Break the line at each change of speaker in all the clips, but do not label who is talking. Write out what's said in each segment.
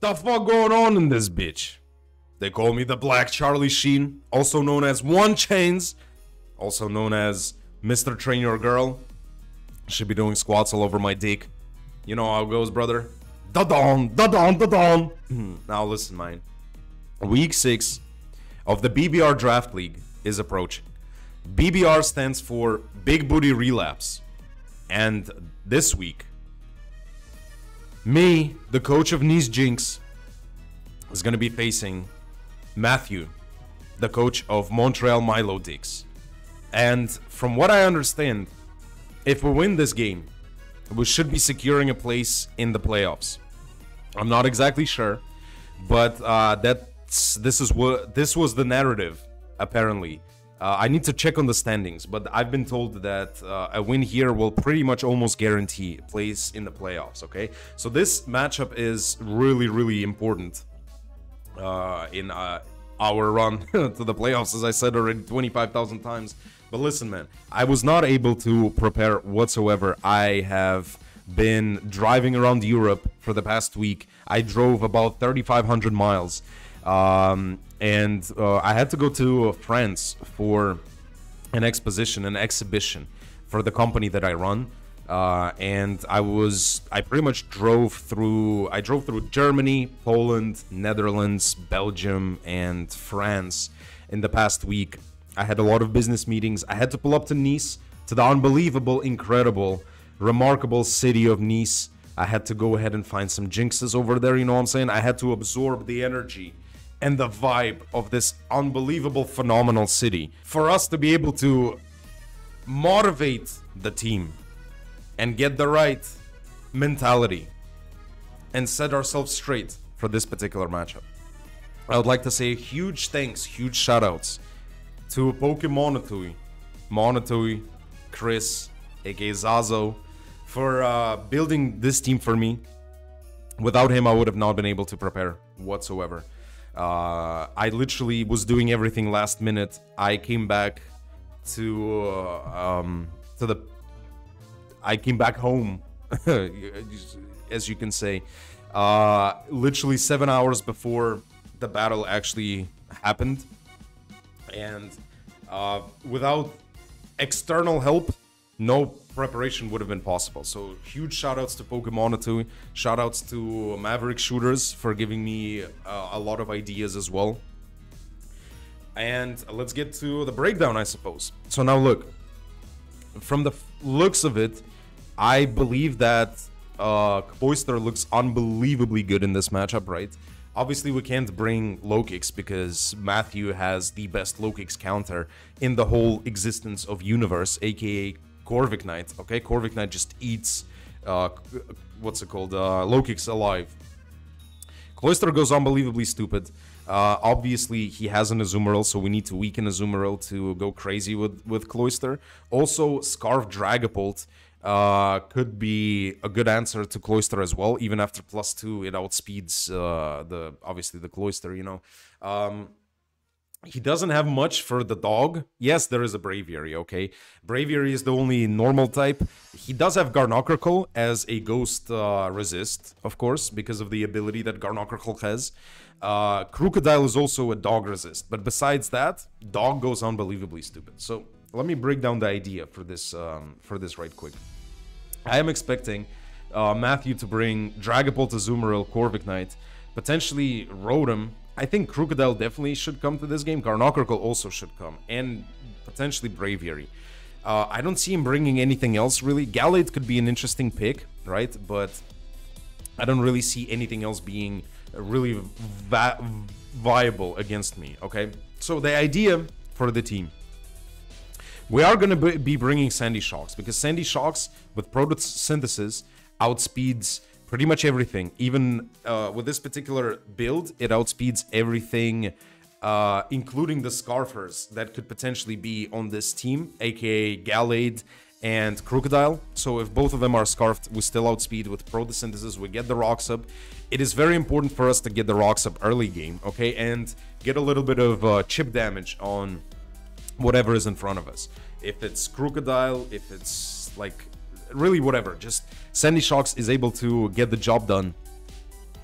The fuck going on in this bitch? They call me the Black Charlie Sheen, also known as One Chains, also known as Mr. Train Your Girl. Should be doing squats all over my dick. You know how it goes, brother. Da-don, da-don, da-don. Now listen, man. Week 6 of the BBR Draft League is approaching. BBR stands for Big Booty Relapse. And this week, me, the coach of Nice Jynx, is going to be facing Matthew, the coach of Montreal Milotics. And from what I understand, if we win this game, we should be securing a place in the playoffs. I'm not exactly sure, but this was the narrative, apparently. I need to check on the standings, but I've been told that a win here will pretty much almost guarantee a place in the playoffs, okay? So this matchup is really, really important in our run to the playoffs, as I said already 25,000 times. But listen, man, I was not able to prepare whatsoever. I have been driving around Europe for the past week. I drove about 3,500 miles. And I had to go to France for an exhibition for the company that I run. And I pretty much drove through Germany, Poland, Netherlands, Belgium, and France in the past week. I had a lot of business meetings. I had to pull up to Nice, to the unbelievable, incredible, remarkable city of Nice. I had to go ahead and find some Jynxes over there, you know what I'm saying? I had to absorb the energy and the vibe of this unbelievable, phenomenal city for us to be able to motivate the team and get the right mentality and set ourselves straight for this particular matchup. I would like to say huge thanks, huge shoutouts to MattOshea, Chris, aka Zazo, for building this team for me. Without him, I would have not been able to prepare whatsoever. I literally was doing everything last minute. I came back I came back home, as you can say, literally 7 hours before the battle actually happened. And without external help, no preparation would have been possible. So huge shoutouts to PokeaimMD, shoutouts to Maverick Shooters for giving me a lot of ideas as well. And let's get to the breakdown, I suppose. So now look, from the looks of it, I believe that Cloyster looks unbelievably good in this matchup, right? Obviously, we can't bring low kicks because Matthew has the best low kicks counter in the whole existence of universe, aka Corvic Knight. Okay, Corvic Knight just eats low kicks alive. Cloyster goes unbelievably stupid. Obviously, he has an Azumarill, so we need to weaken Azumarill to go crazy with Cloyster. Also, Scarf Dragapult could be a good answer to Cloyster as well. Even after +2, it outspeeds obviously the Cloyster, you know. He doesn't have much for the dog. Yes, there is a Braviary, okay? Braviary is the only normal type. He does have Garnocracle as a ghost resist, of course, because of the ability that Garnocracle has. Crocodile is also a dog resist, but besides that, dog goes unbelievably stupid. So let me break down the idea for this right quick. I am expecting Matthew to bring Dragapult, Azumarill, Corvic Knight, potentially Rotom. I think Crocodile definitely should come to this game. Garnocracle also should come, and potentially Braviary. I don't see him bringing anything else, really. Gallade could be an interesting pick, right? But I don't really see anything else being really viable against me, okay? So the idea for the team. We are going to be bringing Sandy Shocks, because Sandy Shocks, with photosynthesis, outspeeds pretty much everything. Even with this particular build, it outspeeds everything, including the Scarfers that could potentially be on this team, aka Gallade and Crocodile. So if both of them are Scarfed, we still outspeed with photosynthesis. We get the rocks up. It is very important for us to get the rocks up early game, okay? And get a little bit of chip damage on whatever is in front of us. If it's Crocodile, if it's like really whatever, just Sandy Shocks is able to get the job done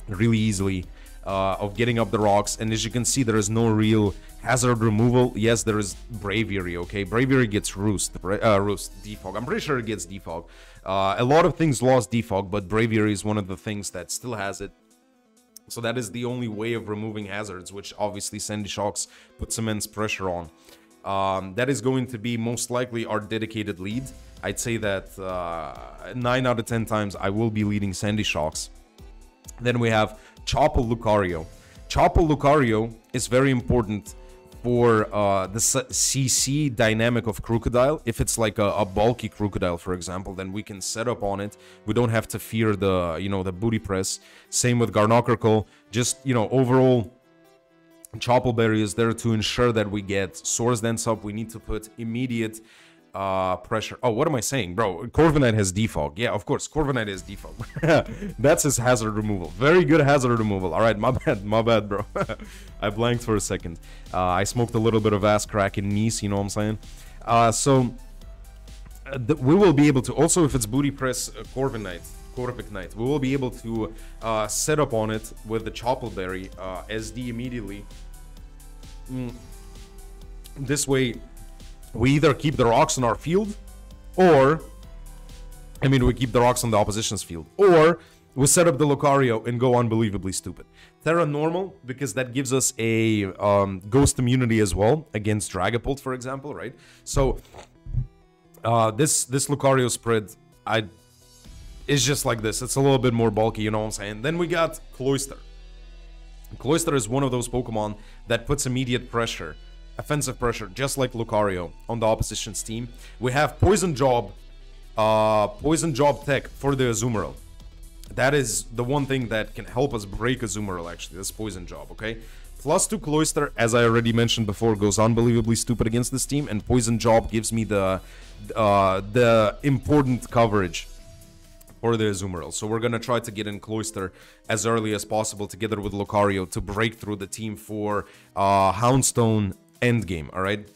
really easily of getting up the rocks. And as you can see, there is no real hazard removal. Yes, there is Braviary, okay? Braviary gets Roost, Defog. I'm pretty sure it gets Defog. A lot of things lost Defog, but Braviary is one of the things that still has it. So that is the only way of removing hazards, which obviously Sandy Shocks puts immense pressure on. That is going to be most likely our dedicated lead. I'd say that 9 out of 10 times I will be leading Sandy Shocks. Then we have Chople Lucario. Chople Lucario is very important for the CC dynamic of Crocodile. If it's like a bulky Crocodile, for example, then we can set up on it. We don't have to fear the, you know, the booty press. Same with Garnockercle. Just, you know, overall, Choppleberry is there to ensure that we get Swords Dance up. We need to put immediate pressure. Oh, what am I saying, bro? Corviknight has Defog. Yeah, of course, Corviknight has Defog. That's his hazard removal. Very good hazard removal. All right, my bad, bro. I blanked for a second. I smoked a little bit of ass crack in Nice, you know what I'm saying? We will be able to, also if it's booty press Corviknight, we will be able to set up on it with the Choppleberry SD immediately. This way, we either keep the rocks on our field, or, I mean, we keep the rocks on the opposition's field, or we set up the Lucario and go unbelievably stupid. Terra Normal, because that gives us a Ghost immunity as well, against Dragapult, for example, right? So, this Lucario spread, is just like this. It's a little bit more bulky, you know what I'm saying? Then we got Cloyster. Cloyster is one of those Pokemon that puts immediate pressure, offensive pressure, just like Lucario on the opposition's team. We have Poison Job tech for the Azumarill. That is the one thing that can help us break Azumarill, actually, this Poison Job, okay? +2 Cloyster, as I already mentioned before, goes unbelievably stupid against this team, and Poison Job gives me the important coverage for the Azumarill. So we're gonna try to get in Cloyster as early as possible together with Lucario to break through the team for Houndstone endgame, alright?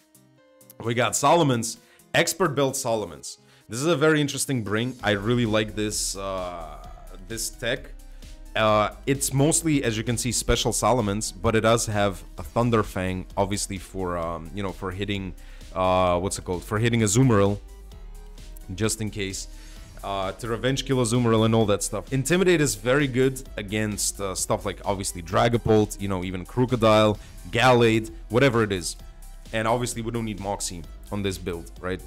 We got Solomon's, Expert Belt Solomon's. This is a very interesting bring. I really like this this tech. It's mostly, as you can see, special Solomon's, but it does have a Thunder Fang, obviously for, you know, for hitting, what's it called? For hitting Azumarill, just in case. To revenge kill Azumarill and all that stuff. Intimidate is very good against stuff like, obviously, Dragapult, you know, even Crocodile, Gallade, whatever it is. And obviously, we don't need Moxie on this build, right?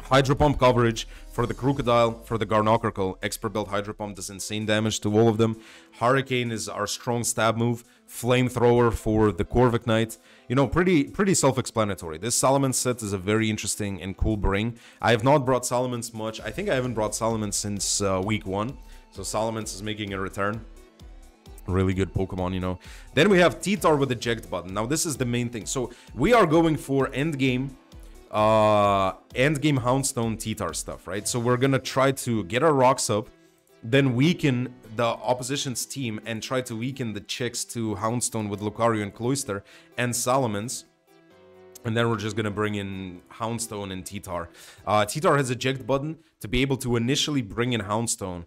Hydro Pump coverage for the Crocodile, for the Garnockercle. Expert Belt Hydro Pump does insane damage to all of them. Hurricane is our strong stab move. Flamethrower for the Corviknight. You know, pretty self-explanatory. This Solomon set is a very interesting and cool bring. I have not brought Solomons much. I think I haven't brought Solomon since week 1. So Solomons is making a return. Really good Pokemon, you know. Then we have T-Tar with eject button. Now this is the main thing. So we are going for endgame Houndstone T-Tar stuff, right? So we're gonna try to get our rocks up, then weaken the opposition's team and try to weaken the chicks to Houndstone with Lucario and Cloyster and Solomons. And then we're just gonna bring in Houndstone and T-Tar. T-Tar has eject button to be able to initially bring in Houndstone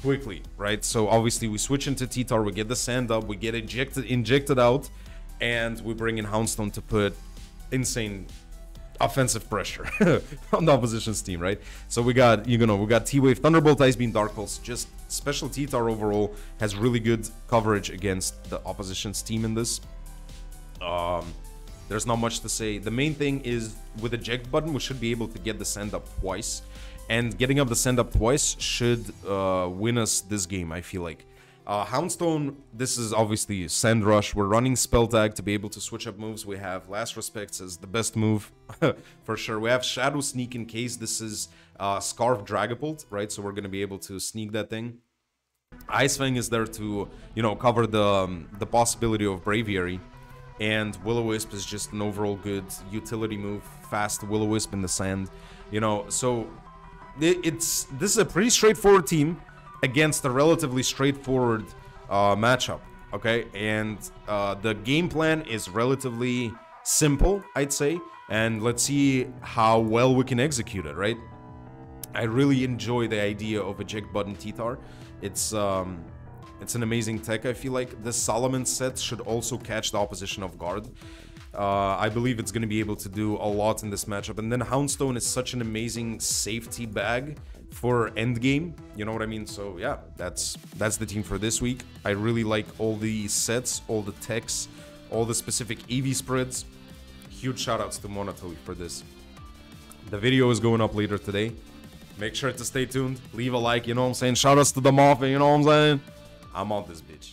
quickly, right? So obviously we switch into T-Tar, we get the sand up, we get injected out, and we bring in Houndstone to put insane offensive pressure on the opposition's team, right? So we got, you know, we got T-Wave, Thunderbolt, Ice Beam, Dark Pulse. Just special T-Tar overall has really good coverage against the opposition's team in this. There's not much to say. The main thing is with eject button, we should be able to get the send up twice. And getting up the send up twice should win us this game, I feel like. Houndstone, this is obviously Sand Rush. We're running Spell Tag to be able to switch up moves. We have Last Respects as the best move, for sure. We have Shadow Sneak in case this is Scarf Dragapult, right? So we're going to be able to sneak that thing. Ice Fang is there to, you know, cover the possibility of Braviary. And Will-O-Wisp is just an overall good utility move. Fast Will-O-Wisp in the sand. You know, so this is a pretty straightforward team against a relatively straightforward matchup, okay? And the game plan is relatively simple, I'd say. And let's see how well we can execute it, right? I really enjoy the idea of eject button T-Tar. It's It's an amazing tech. I feel like the Solomon set should also catch the opposition off guard. I believe it's going to be able to do a lot in this matchup. And then Houndstone is such an amazing safety bag for endgame. You know what I mean? So yeah, that's the team for this week. I really like all the sets, all the techs, all the specific EV spreads. Huge shoutouts to Montreal for this. The video is going up later today. Make sure to stay tuned. Leave a like, you know what I'm saying? Shoutouts to the Mafia, you know what I'm saying? I'm on this bitch.